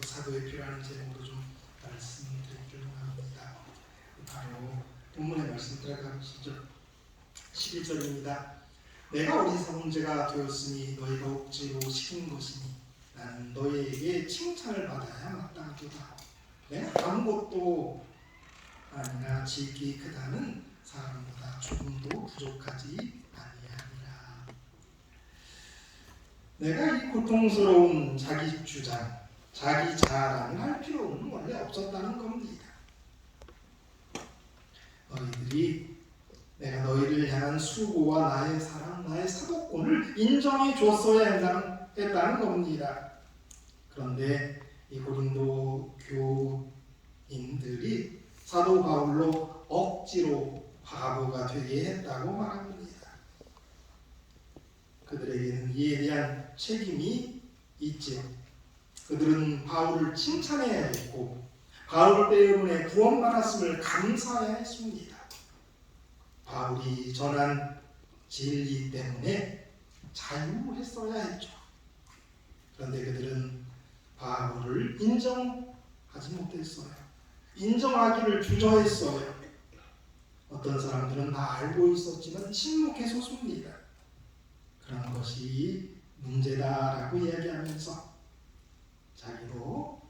사도의 피라는 제목으로 좀 말씀드리려고 합니다. 바로 본문의 말씀 들어가 보시죠. 11절입니다. 내가 어리석은 자가 되었으니 너희가 억지로 시킨 것이니 나는 너희에게 칭찬을 받아야 마땅하도다. 내가 아무것도 아니나 지극히 크다는 사람보다 조금도 부족하지 아니하니라. 내가 이 고통스러운 자기 주장, 자기 자랑을 할 필요는 원래 없었다는 겁니다. 너희들이 내가 너희를 향한 수고와 나의 사랑, 나의 사도권을 인정해 줬어야 했다는 겁니다. 그런데 이 고린도 교인들이 사도 바울로 억지로 바보가 되게 했다고 말합니다. 그들에게는 이에 대한 책임이 있지요. 그들은 바울을 칭찬해야 했고 바울 때문에 구원받았음을 감사해야 했습니다. 바울이 전한 진리 때문에 자유했어야 했죠. 그런데 그들은 바울을 인정하지 못했어요. 인정하기를 주저했어요. 어떤 사람들은 다 알고 있었지만 침묵해서 섭니다. 그런 것이 문제다라고 이야기하면서 자기도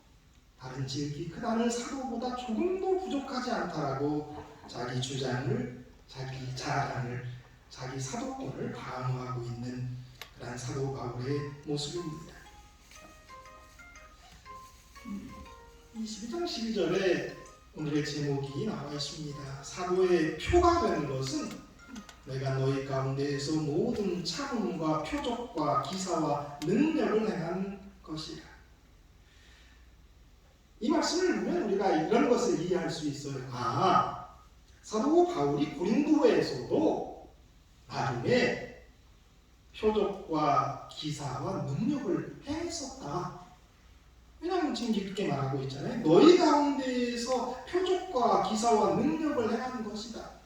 다른 지극히 크다는 사도보다 조금도 부족하지 않다라고 자기 주장을, 자기 자랑을, 자기 사도권을 강화하고 있는 그런 사도 바울의 모습입니다. 22장 12절에 오늘의 제목이 나와 있습니다. 사도의 표가 되는 것은 내가 너희 가운데에서 모든 참음과 표적과 기사와 능력을 행한 것이라. 이 말씀을 보면 우리가 이런 것을 이해할 수 있어요. 사도 바울이 고린도에서도 나름의 표적과 기사와 능력을 행했었다. 왜냐하면 지금 이렇게 말하고 있잖아요. 너희 가운데에서 표적과 기사와 능력을 행한 것이다.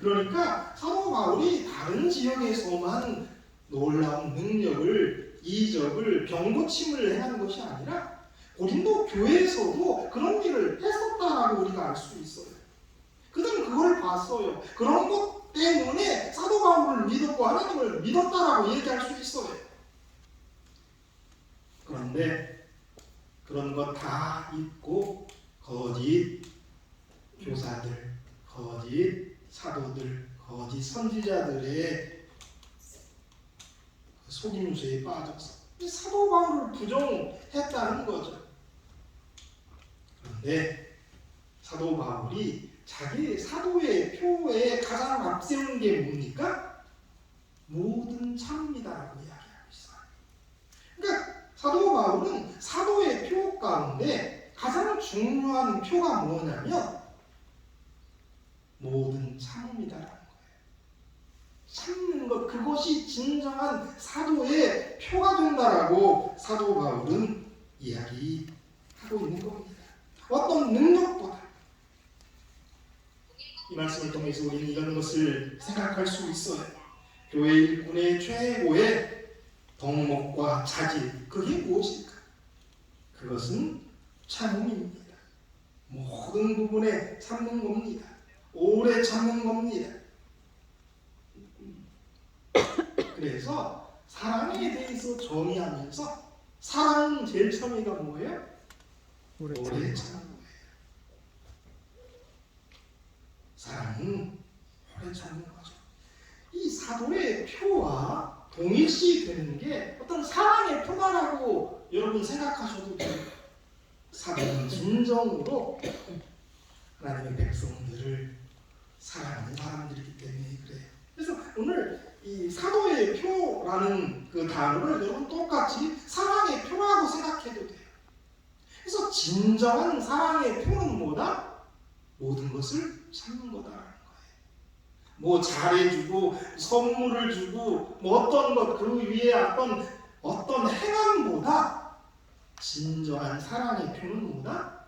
그러니까 사도 바울이 다른 지역에서만 놀라운 능력을, 이적을, 병고침을 행한 것이 아니라 고린도 교회에서도 그런 일을 했었다라고 우리가 알 수 있어요. 그들은 그걸 봤어요. 그런 것 때문에 사도 바울을 믿었고 하나님을 믿었다라고 얘기할 수 있어요. 그런데 그런 것 다 잊고 거짓 교사들, 거짓 사도들, 거짓 선지자들의 속임수에 빠져서 사도 바울을 부정했다는 거죠. 그런데 사도 바울이 자기 사도의 표에 가장 앞세운 게 뭡니까? 모든 참입니다라고 이야기하고 있어요. 그러니까 사도 바울은 사도의 표 가운데 가장 중요한 표가 뭐냐면 모든 참음이다라는 거예요. 참는 것, 그것이 진정한 사도의 표가 된다라고 사도 바울은 이야기하고 있는 겁니다. 어떤 능력보다 이 말씀을 통해서 우리는 이런 것을 생각할 수 있어요. 교회 일꾼의 최고의 덕목과 자질, 그게 무엇일까? 그것은 참음입니다. 모든 부분에 참는 겁니다. 오래 참는 겁니다. 그래서 사랑에 대해서 정의하면서 사랑은 제일 처음이가 뭐예요? 오래 참는 거예요. 사랑은 오래 참는 거죠. 이 사도의 표와 동일시 되는 게 어떤 사랑의 표다라고 여러분 생각하셔도 돼요. 사도는 진정으로 하나님의 백성들을 사랑하는 사람들이기 때문에 그래요. 그래서 오늘 이 사도의 표라는 그 단어를 여러분 똑같이 사랑의 표라고 생각해도 돼요. 그래서 진정한 사랑의 표는 뭐다? 모든 것을 참는 거다라는 거예요. 뭐 잘해주고 선물을 주고 뭐 어떤 것 그 위에 어떤 행함보다 진정한 사랑의 표는 뭐다?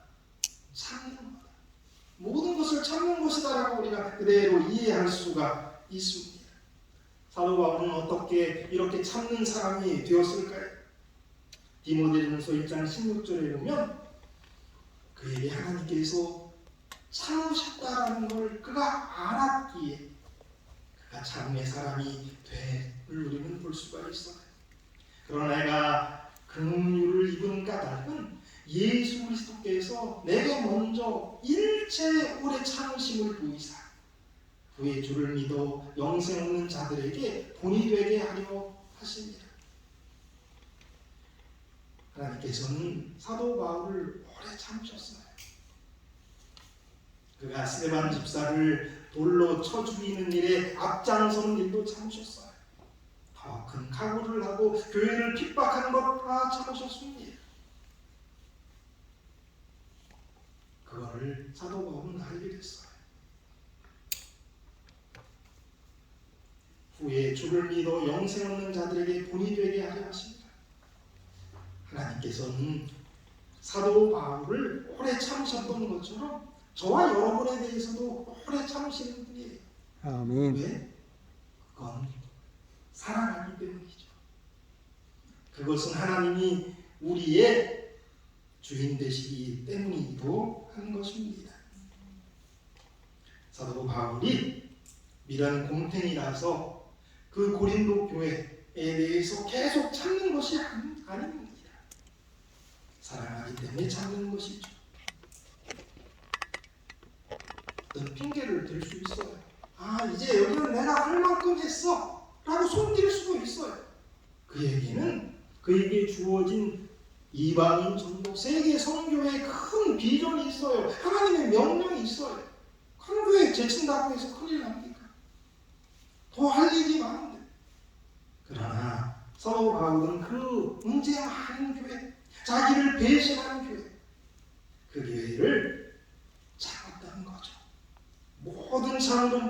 참는 거다. 모든 것을 참는 것이다라고 우리가 그대로 이해할 수가 있습니다. 사도 바울은 어떻게 이렇게 참는 사람이 되었을까요? 디모데전서 1장 16절에 보면 그에게 하나님께서 참으셨다라는 걸 그가 알았기에 그가 참음의 사람이 됨을 우리는 볼 수가 있어요. 그러나 내가 긍휼을 입은 까닭은 예수 그리스도께서 내게 먼저 일체 오래 참으심을 보이사 그의 주를 믿어 영생 없는 자들에게 본이 되게 하려 하십니다. 하나님께서는 사도 바울을 오래 참으셨어요. 그가 스데반 집사를 돌로 쳐 죽이는 일에 앞장서는 일도 참으셨어요. 더 큰 각오를 하고 교회를 핍박하는 것 다 참으셨습니다. 그거를 사도 바울은 알게 됐어요. 후에 주를 믿어 영생 없는 자들에게 본이 되게 하려 하십니다. 하나님께서는 사도 바울을 오래 참으셨던 것처럼 저와 여러분에 대해서도 오래 참으시는 분이에요. 아멘. 왜? 그건 사랑하기 때문이죠. 그것은 하나님이 우리의 주인 되시기 때문이기도 한 것입니다. 사도 바울이 미련 곰탱이라서 그 고린도 교회에 대해서 계속 참는 것이 아닙니다. 사랑하기 때문에 참는 것이죠. 어떤 핑계를 댈 수 있어요. 이제 여기는 내가 할 만큼 했어 라고 손댈 수도 있어요. 그에게는 그에게 주어진 이방인 전도 세계 선교의 큰 비전이 있어요. 하나님의 명령이 있어요. 큰 교회 제친다고 해서 큰일 납니까? 더 할 일이 많은데. 그러나 사도 바울은 그 문제 많은 교회, 자기를 배신하는 교회, 그 교회를 참았다는 거죠. 모든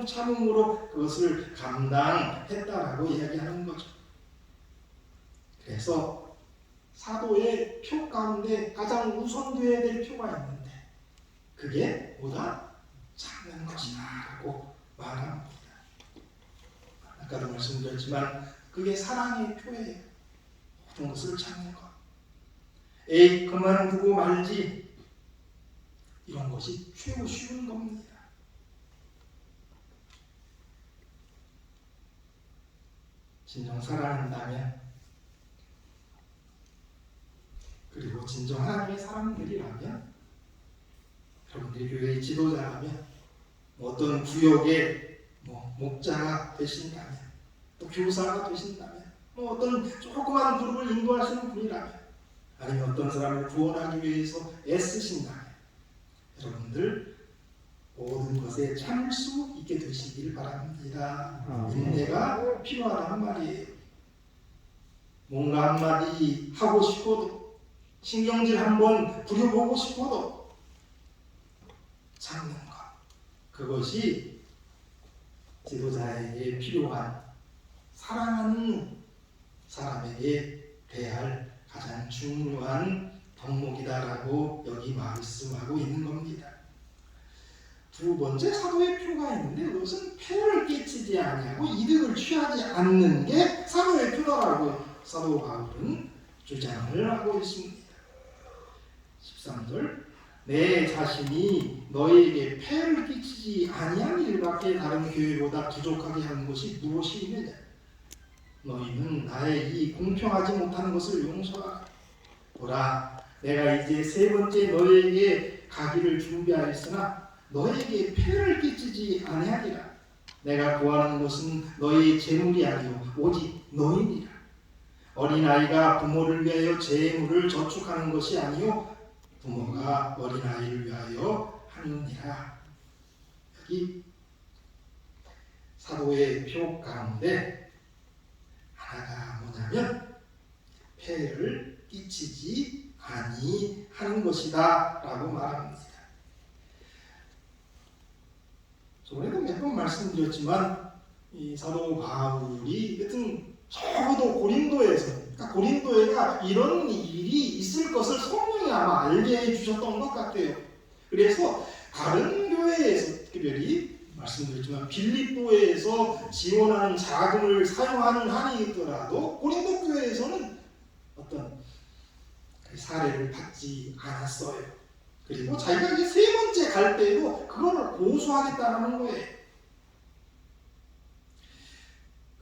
참음으로 그것을 감당했다라고 이야기하는 거죠. 그래서 사도의 표 가운데 가장 우선되어야 될 표가 있는데 그게 뭐다? 참는 것이다라고 말합니다. 아까도 말씀드렸지만 그게 사랑의 표예요. 모든 것을 참는 것. 에이 그만두고 말지 이런 것이 최고 쉬운 겁니다. 진정 사랑한다면 그리고 진정 하나님의 사람들이라면 여러분들이 교회의 지도자라면 어떤 구역의 목자가 되신다면 또 교사가 되신다면 어떤 조그마한 그룹을 인도하시는 분이라면 아니면 어떤 사람을 구원하기 위해서 애쓰신다면 여러분들 모든 것에 참을 수 있게 되시길 바랍니다. 인내가 필요하다는 말이에요. 뭔가 한마디 하고 싶어도 신경질 한번 부려보고 싶어도 참는 것, 그것이 지도자에게 필요한 사랑하는 사람에게 대할 가장 중요한 덕목이다라고 여기 말씀하고 있는 겁니다. 두 번째 사도의 표가 있는데 그것은 폐를 끼치지 아니하고 이득을 취하지 않는 게 사도의 표다라고 사도 바울은 주장을 하고 있습니다. 13절 내 자신이 너희에게 폐를 끼치지 아니한 일밖에 다른 교회보다 부족하게 하는 것이 무엇이 있느냐? 너희는 나의 이 공평하지 못하는 것을 용서하라. 보라, 내가 이제 세 번째 너희에게 가기를 준비하였으나 너희에게 폐를 끼치지 아니하리라. 내가 구하는 것은 너희의 재물이 아니요 오직 너희니라. 어린아이가 부모를 위하여 재물을 저축하는 것이 아니요 부모가 어린아이를 위하여 하느니라. 여기 사도의 표 가운데 하나가 뭐냐면 폐를 끼치지 아니하는 것이다 라고 말합니다. 저번에도 몇 번 말씀드렸지만 이 사도 바울이 여튼 적어도 고린도에가 이런 일이 있을 것을 성령이 아마 알게 해주셨던 것 같아요. 그래서 다른 교회에서 특별히 말씀드렸지만 빌립보에서 지원하는 자금을 사용하는 한이 있더라도 고린도 교회에서는 어떤 사례를 받지 않았어요. 그리고 자기가 이제 세 번째 갈 때에도 그거를 고수하겠다는 거예요.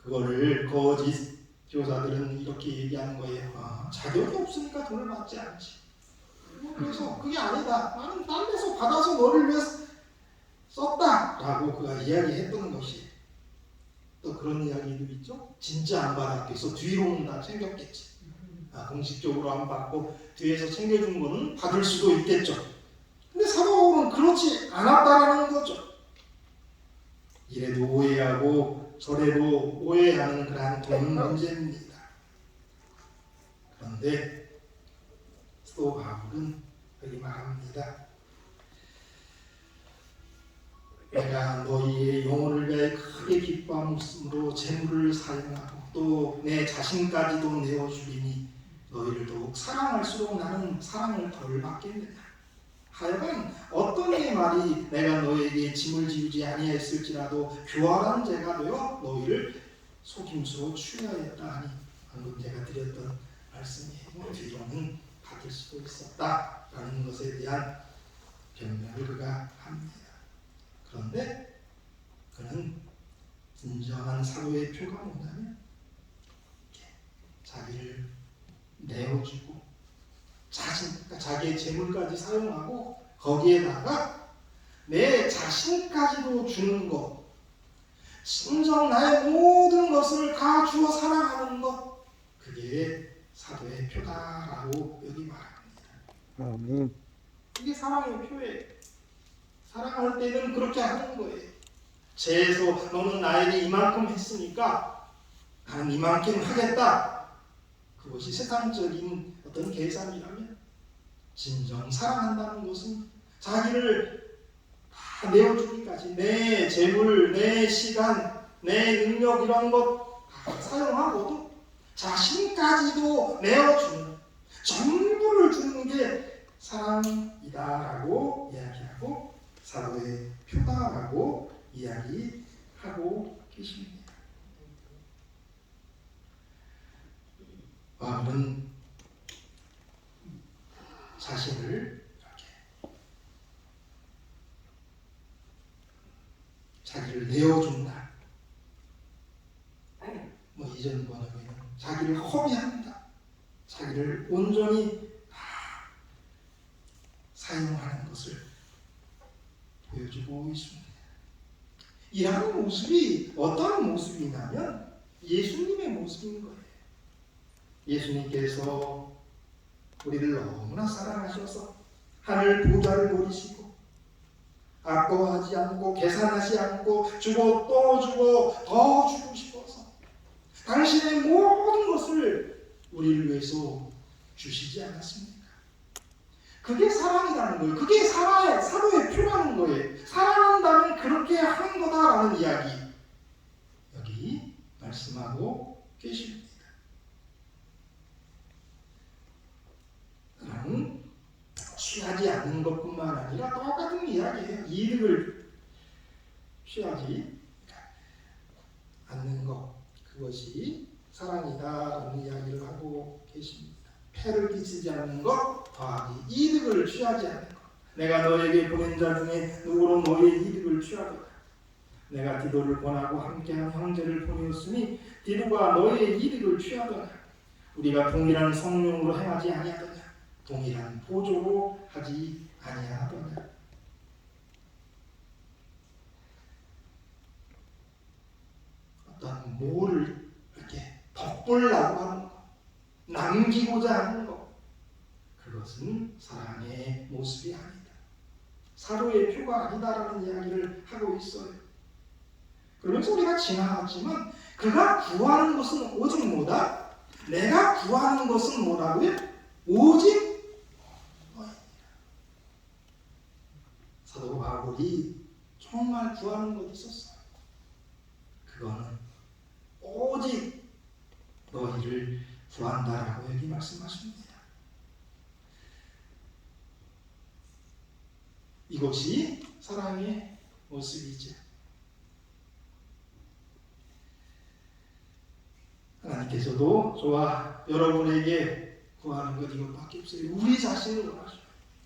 그거를 거짓 교사들은 이렇게 얘기하는 거예요. 자격이 없으니까 돈을 받지 않지. 그래서 그게 아니다. 나는 딴 데서 받아서 너를 위해서 썼다 라고 그가 이야기했던 것이. 또 그런 이야기도 있죠. 진짜 안 받았겠어. 뒤로는 다 챙겼겠지. 공식적으로 안 받고 뒤에서 챙겨준 거는 받을 수도 있겠죠. 근데 사도 바울은 그렇지 않았다라는 거죠. 이래도 오해하고 저래도 오해하는 그러한 돈 문제입니다. 그런데 사도 바울은 여기 말합니다. 내가 너희의 영혼을 위하여 크게 기뻐함으로 재물을 사용하고 또 내 자신까지도 내어주리니 너희를 더욱 사랑할수록 나는 사랑을 덜 받겠느냐. 하여간 어떤 이의 말이 내가 너희에게 짐을 지우지 아니했을지라도 교활한 죄가 되어 너희를 속임수로 취하였다 하니 방금 제가 드렸던 말씀이에요. 뒤로는 받을 수도 있었다라는 것에 대한 변명을 그가 합니다. 그런데 그는 진정한 사도의 표가 뭐냐면 자기를 내어주고 그러니까 자기의 재물까지 사용하고 거기에다가 내 자신까지도 주는 것, 진정 나의 모든 것을 다 주어 사랑하는 것, 그게 사도의 표다라고 여기 말합니다. 이게 사랑의 표예요. 사랑할 때는 그렇게 하는 거예요. 죄에서 너는 나에게 이만큼 했으니까 나는 이만큼 하겠다. 그것이 세상적인 어떤 계산이라면 진정 사랑한다는 것은 자기를 다 내어주기까지 내 재물, 내 시간, 내 능력 이런 것 다 사용하고도 자신까지도 내어주는 전부를 주는 게 사랑이다라고 이야기하고 사도의 표다라고 이야기하고 계십니다. 바울은 자신을 이렇게 자기를 내어준다. 이전 번역에는 자기를 허비한다. 자기를 온전히 다 사용하는 것을 보여주고 있습니다. 이러한 모습이 어떤 모습이냐면 예수님의 모습인 거예요. 예수님께서 우리를 너무나 사랑하셔서 하늘 보좌를 버리시고 아까워하지 않고 계산하지 않고 주고 또 주고 더 주고 싶어서 당신의 모든 것을 우리를 위해서 주시지 않았습니까? 그게 사랑이라는 거예요. 그게 사도의 표라는 거예요. 사랑한다면 그렇게 하는 거다라는 이야기 여기 말씀하고 계십니다. 취하지 않는 것뿐만 아니라 똑같은 이야기예요. 이득을 취하지 않는 것, 그것이 사랑이다라는 이야기를 하고 계십니다. 폐를 끼치지 않는 것 더하기 이득을 취하지 않는 것. 내가 너에게 보낸 자 중에 누구로 너의 이득을 취하더라. 내가 디도를 보내고 함께한 형제를 보내었으니 디도가 너의 이득을 취하더라. 우리가 동일한 성령으로 행하지 아니하더냐. 동일한 보조로 하지 아니하더냐. 어떤 뭐를 이렇게 덧보려고 하는 것, 남기고자 하는 것, 그것은 사랑의 모습이 아니다. 사도의 표가 아니다라는 이야기를 하고 있어요. 그러면서 우리가 지나갔지만 그가 구하는 것은 오직 뭐다? 내가 구하는 것은 뭐라고요? 오직 사도 바울이 정말 구하는 것이 있었어요. 그거는 오직 너희를 구한다라고 여기 말씀하십니다. 이것이 사랑의 모습이죠. 하나님께서도 저와 여러분에게 구하는 것 이것밖에 없어요. 우리 자신을 원하셔요.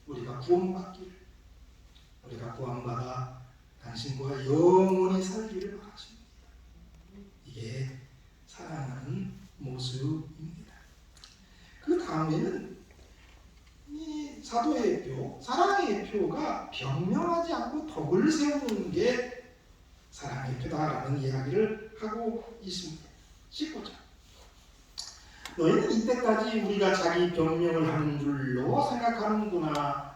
우리가 구원받기를, 우리가 구원받아 당신과 영원히 살기를 바라십니다. 이게 사랑하는 모습입니다. 그 다음에는 이 사도의 표, 사랑의 표가 변명하지 않고 덕을 세우는 게 사랑의 표다라는 이야기를 하고 있습니다. 19절. 너희는 이때까지 우리가 자기 변명을 하는 줄로 생각하는구나.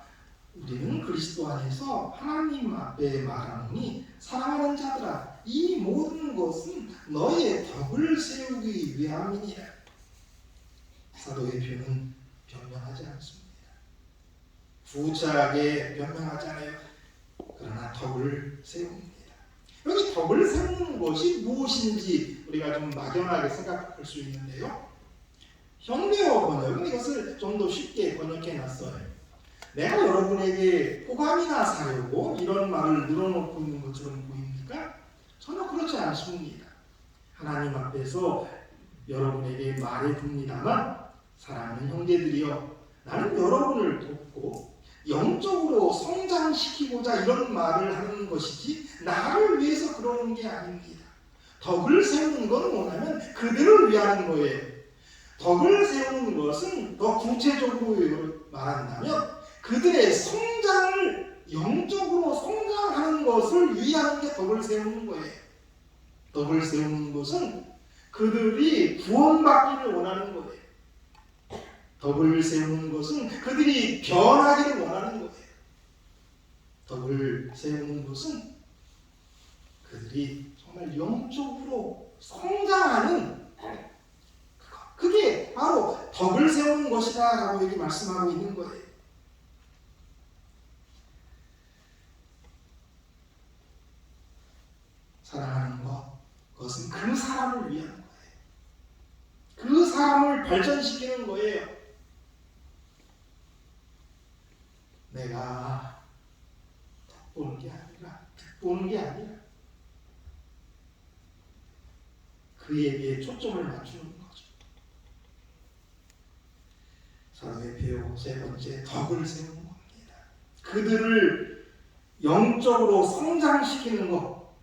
우리는 그리스도 안에서 하나님 앞에 말하노니 사랑하는 자들아, 이 모든 것은 너희의 덕을 세우기 위함이니라. 사도의 표는 변명하지 않습니다. 구차하게 변명하지 않아요. 그러나 덕을 세웁니다. 여기 덕을 세우는 것이 무엇인지 우리가 좀 막연하게 생각할 수 있는데요. 현대어 번역은 이것을 좀 더 쉽게 번역해 놨어요. 내가 여러분에게 호감이나 사려고 이런 말을 늘어놓고 있는 것처럼 보입니까? 전혀 그렇지 않습니다. 하나님 앞에서 여러분에게 말해둡니다만, 사랑하는 형제들이여, 나는 여러분을 돕고 영적으로 성장시키고자 이런 말을 하는 것이지 나를 위해서 그러는 게 아닙니다. 덕을 세우는 건 뭐냐면 그들을 위하는 거예요. 덕을 세우는 것은 더 구체적으로 말한다면 그들의 성장을, 영적으로 성장하는 것을 위하는 게 덕을 세우는 거예요. 덕을 세우는 것은 그들이 구원받기를 원하는 거예요. 덕을 세우는 것은 그들이 변하기를 원하는 거예요. 덕을 세우는 것은 그들이 정말 영적으로 성장하는, 그게 바로 덕을 세우는 것이다 라고 여기 말씀하고 있는 거예요. 사랑하는 것, 그것은 그 사람을 위한 거예요. 그 사람을 발전시키는 거예요. 내가 보는 게 아니라, 보는 게 아니라 그에게 초점을 맞추는 거죠. 사도의 표 세 번째, 덕을 세우는 겁니다. 그들을 영적으로 성장시키는 것,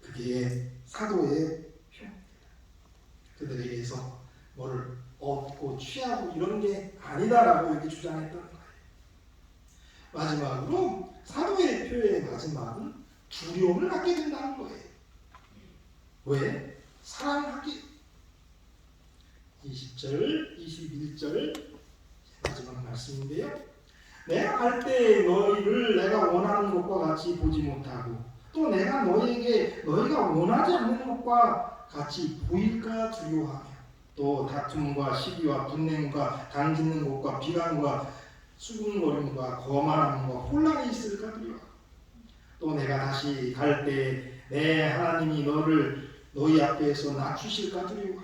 그게 사도의 표입니다. 그들에게서 뭐를 얻고 취하고 이런 게 아니다라고 여기 주장했던 거예요. 마지막으로 사도의 표의 마지막은 두려움을 갖게 된다는 거예요. 왜? 사랑하기. 20절, 21절 마지막 말씀인데요. 내가 갈 때 너희를 내가 원하는 것과 같이 보지 못하고 또 내가 너희에게 너희가 원하지 않는 것과 같이 보일까 두려워하며 또 다툼과 시기와 분냉과 당짓는 것과 비방과 수군거림과 거만함과 혼란이 있을까 두려워. 또 내가 다시 갈 때 내 하나님이 너희 앞에서 낮추실까 두려워.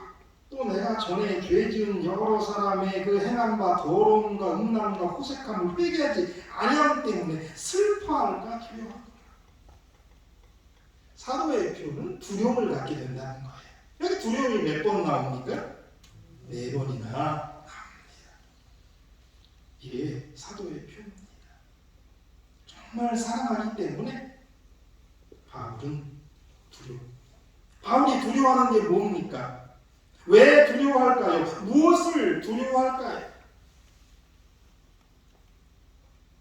또 내가 전에 죄 지은 여러 사람의 그 행함과 더러움과 음란과 호색함을 회개하지 아니함 때문에 슬퍼할까 두려워. 사도의 표는 두려움을 갖게 된다는 거예요. 여기 두려움이 몇 번 나옵니까? 4번이나 나옵니다. 이게 사도의 표입니다. 정말 사랑하기 때문에 바울은 두려워. 바울이 두려워하는 게 뭡니까? 왜 두려워할까요? 무엇을 두려워할까요?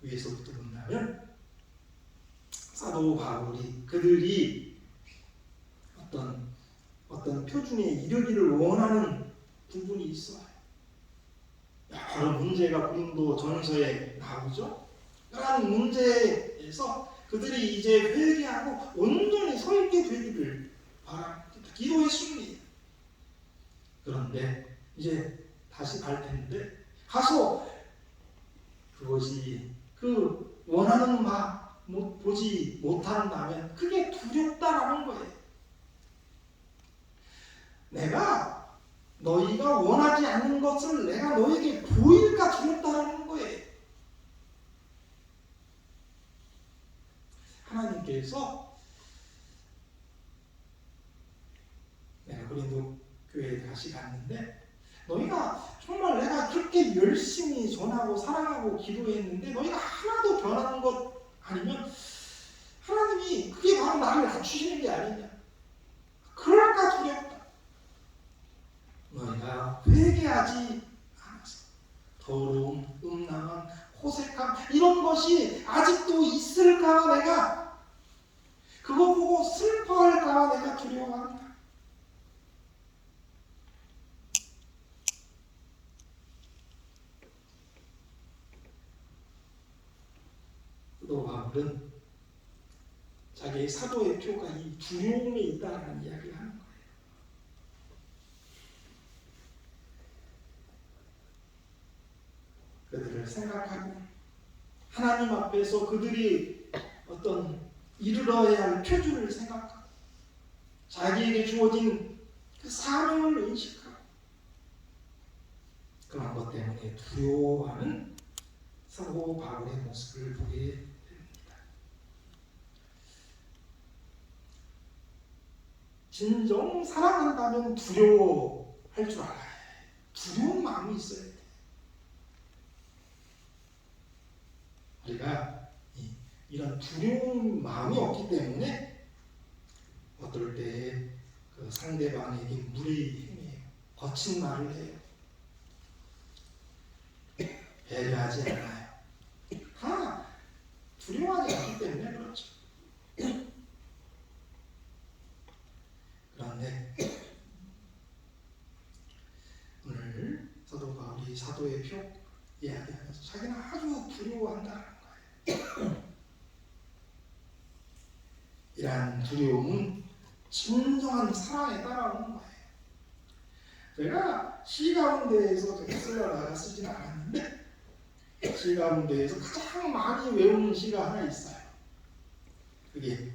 위에서부터 본다면 사도 바울이 그들이 어떤 표준에 이르기를 원하는 부분이 있어요. 여러 문제가 고린도 전서에 나오죠. 그러한 문제에서 그들이 이제 회개하고 온전히 서 있게 되기를 바랍니다. 기도했습니다. 그런데 이제 다시 갈 텐데 가서 그것이 그 원하는 바 보지 못한다면 그게 두렵다라는 거예요. 내가 너희가 원하지 않는 것을 내가 너에게 보일까 두렵다라는 거예요. 하나님께서 내가 고린도 교회에 다시 갔는데 너희가 정말 내가 그렇게 그렇게 열심히 전하고 사랑하고 기도했는데 너희가 하나도 변하는 것 아니면 하나님이 그게 바로 나를 낮추시는 게 아니냐. 그럴까 두렵다. 너희가 회개하지 않아서 더러움, 음란함, 호색함 이런 것이 아직도 있을까 봐 내가 그거 보고 슬퍼할까 봐 내가 두려워한다. 또 바울은 자기의 사도의 표가 이 두려움에 있다는 이야기를 하는 거예요. 그들을 생각하고 하나님 앞에서 그들이 어떤 이르러야 할 표준을 생각하고 자기에게 주어진 그 사명을 인식하고 그런 것 때문에 두려워하는 사도 바울의 모습을 보게 됩니다. 진정 사랑한다면 두려워할 줄 알아요. 두려운 마음이 있어야 돼요. 우리가 이런 두려운 마음이 없기 때문에 어떨 때 그 상대방에게 무례히 행해요. 거친 말을 해요. 배려하지 않아요. 다 두려워하지 않기 때문에 그렇죠. 그런데 오늘 사도 바울이 사도의 표 이야기하면서 자기는 아주 두려워한다는 거예요. 이러한 두려움은 진정한 사랑에 따라오는 거예요. 제가 시 가운데에서 쓰려 나가 쓰지는 않았는데 시 가운데에서 가장 많이 외우는 시가 하나 있어요. 그게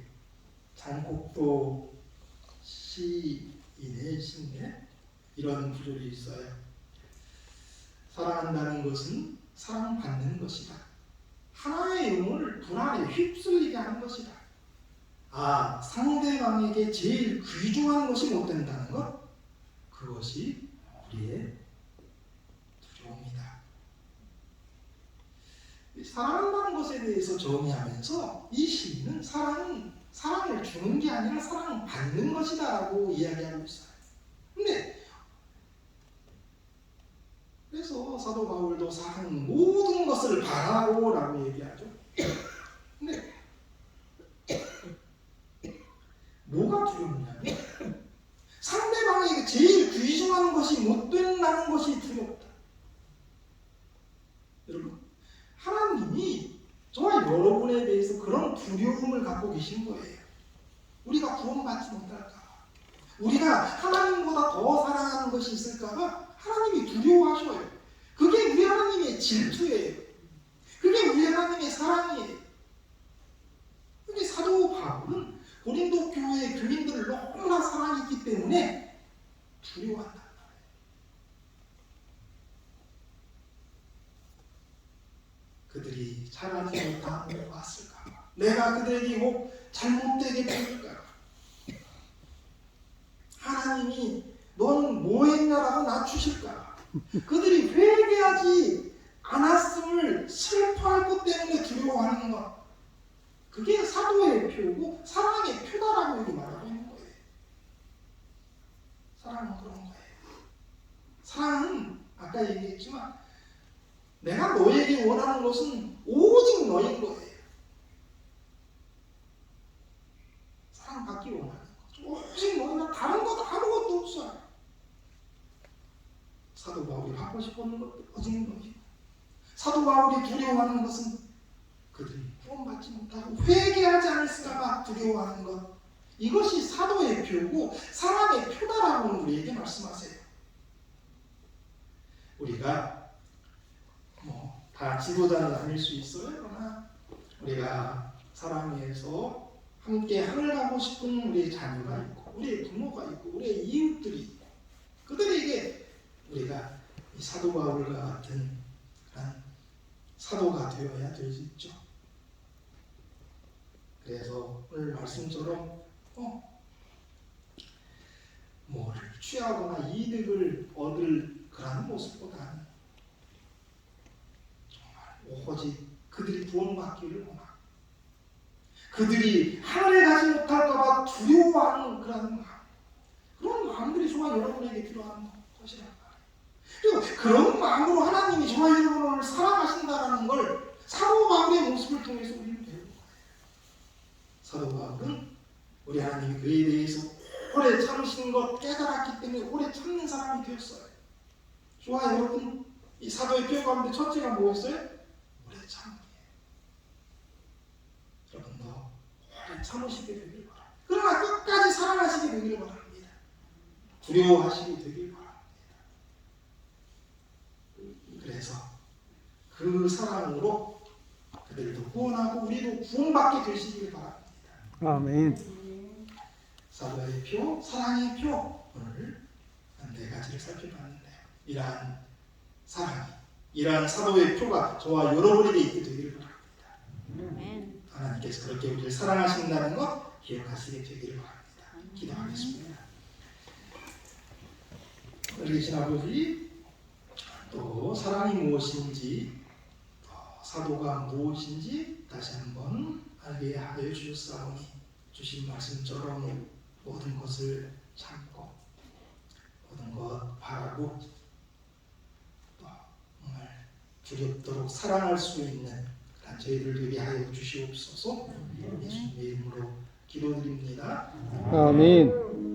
장곡도 시인의 시인데 이런 구절이 있어요. 사랑한다는 것은 사랑받는 것이다. 하나의 영혼을 불안에 휩쓸리게 하는 것이다. 아, 상대방에게 제일 귀중한 것이 못 된다는 것? 그것이 우리의 두려움이다. 사랑한다는 것에 대해서 정의하면서 이 시인은 사랑을 주는 게 아니라 사랑을 받는 것이다 라고 이야기하고 있어요. 그래서 사도 바울도 사랑 모든 것을 바라고 라고 얘기하죠. 근데 뭐가 두렵냐면 상대방에게 제일 귀중한 것이 못 된다는 것이 두렵다. 여러분, 하나님이 저와 여러분에 대해서 그런 두려움을 갖고 계신 거예요. 우리가 구원받지 못할까? 우리가 하나님보다 더 사랑하는 것이 있을까? 하나님이 두려워하셔요. 그게 우리 하나님의 질투예요. 그게 우리 하나님의 사랑이에요. 근데 사도 바울은 고린도 교회의 교인들을 너무나 사랑했기 때문에 두려워한다. 그들이 잘하지 못하는 것 같을까? 내가 그들에게 뭐 잘못되게 보일까? 하나님이 너는 뭐 했냐라고 낮추실까? 그들이 회개하지 않았음을 슬퍼할 것 때문에 두려워하는 것. 그게 사도의 표고 사랑의 표다라고 이렇게 말하고 있는 거예요. 사랑은 그런 거예요. 사랑은 아까 얘기했지만 내가 너에게 원하는 것은 오직 너인 거예요. 사랑받기 원하는 것. 오직 너나 다른 것 아무것도 없어요. 사도 바울이 하고 싶어하는 것도 오직 너예요. 사도 바울이 두려워하는 것은 그들이 구원받지 못하고 회개하지 않을까봐 두려워하는 것. 이것이 사도의 표고 사랑의 표다라고 우리에게 말씀하세요. 우리가 다 지도자는 아닐 수 있어요. 그러나 우리가 사랑해서 함께 하늘 가고 싶은 우리의 자녀가 있고 우리의 부모가 있고 우리의 이웃들이 있고 그들에게 우리가 이 사도 바울과 같은 그런 사도가 되어야 되겠죠. 그래서 오늘 말씀처럼 뭐를 취하거나 이득을 얻을 그런 모습보다는 오직 그들이 구원받기를 원하고 그들이 하늘에 가지 못할까봐 두려워하는 그런 마음들이 저와 여러분에게 필요한 것이란 말이에요. 그리고 그런 마음으로 하나님이 저와 여러분을 사랑하신다는 걸 사도 바울의 모습을 통해서 우리는 배우는 거예요. 사도 바울은 우리 하나님이 그에 대해서 오래 참으신 것 깨달았기 때문에 오래 참는 사람이 되었어요. 저와 여러분, 이 사도의 표현 가운데 첫째가 뭐였어요? 오래 참기예요. 여러분도 오래 참으시게 되길 바랍니다. 그러나 끝까지 사랑하시게 되길 바랍니다. 두려워하시게 되길 바랍니다. 그래서 그 사랑으로 그들도 구원하고 우리도 구원받게 되시길 바랍니다. 아멘. 사도의 표, 사랑의 표, 오늘 네 가지를 살펴봤는데요. 이러한 사랑이, 이러한 사도의 표가 저와 여러분에게 있게 되기를 바랍니다. 하나님께서 그렇게 우리를 사랑하신다는 것 기억하시게 되기를 바랍니다. 기도하겠습니다. 계신 아버지, 또 사랑이 무엇인지, 또 사도가 무엇인지 다시 한번 알게 하여 주셨사오니 주신 말씀처럼 모든 것을 참고 모든 것 바라고 또 정말 두렵도록 사랑할 수 있는 그런 저희들 되게 하여 주시옵소서. 예수님의 이름으로 기도드립니다. 아멘.